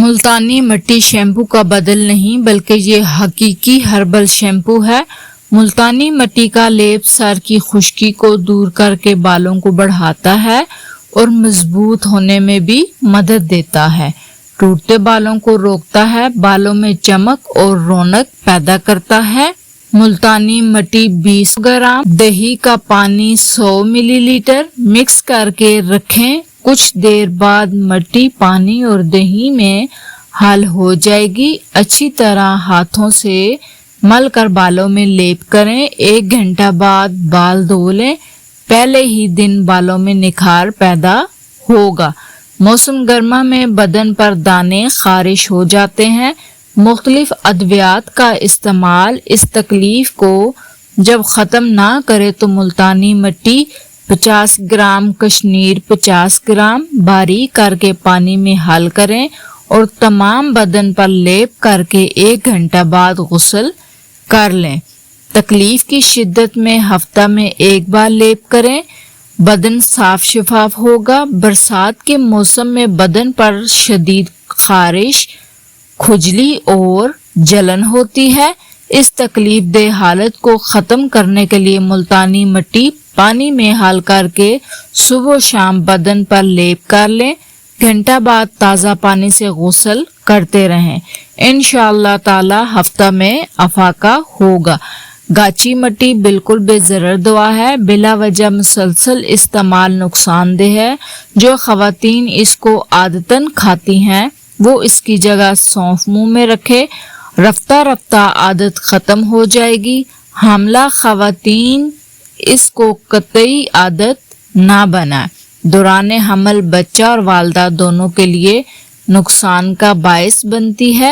ملتانی مٹی شیمپو کا بدل نہیں بلکہ یہ حقیقی ہربل شیمپو ہے۔ ملتانی مٹی کا لیپ سر کی خشکی کو دور کر کے بالوں کو بڑھاتا ہے اور مضبوط ہونے میں بھی مدد دیتا ہے۔ ٹوٹتے بالوں کو روکتا ہے، بالوں میں چمک اور رونق پیدا کرتا ہے۔ ملتانی مٹی 20 گرام، دہی کا پانی 100 ملی لیٹر مکس کر کے رکھیں۔ کچھ دیر بعد مٹی پانی اور دہی میں حل ہو جائے گی۔ اچھی طرح ہاتھوں سے مل کر بالوں میں لیپ کریں۔ 1 گھنٹہ بعد بال دھو لیں۔ پہلے ہی دن بالوں میں نکھار پیدا ہوگا۔ موسم گرما میں بدن پر دانے خارش ہو جاتے ہیں۔ مختلف ادویات کا استعمال اس تکلیف کو جب ختم نہ کرے تو ملتانی مٹی 50 گرام، کشنیر 50 گرام باریک کر کے پانی میں حل کریں اور تمام بدن پر لیپ کر کے 1 گھنٹہ بعد غسل کر لیں۔ تکلیف کی شدت میں ہفتہ میں 1 بار لیپ کریں۔ بدن صاف شفاف ہوگا۔ برسات کے موسم میں بدن پر شدید خارش، کھجلی اور جلن ہوتی ہے۔ اس تکلیف دہ حالت کو ختم کرنے کے لیے ملتانی مٹی پانی میں حل کر کے صبح و شام بدن پر لیپ کر لیں۔ گھنٹہ بعد تازہ پانی سے غسل کرتے رہیں۔ انشاءاللہ تعالی ہفتہ میں افاقہ ہوگا۔ گاچی مٹی بالکل بے ضرر دوا ہے۔ بلا وجہ مسلسل استعمال نقصان دہ ہے۔ جو خواتین اس کو عادتاً کھاتی ہیں وہ اس کی جگہ سونف منہ میں رکھے۔ رفتہ رفتہ عادت ختم ہو جائے گی۔ حاملہ خواتین اس کو قطعی عادت نہ بنائیں۔ دوران حمل بچہ اور والدہ دونوں کے لیے نقصان کا باعث بنتی ہے۔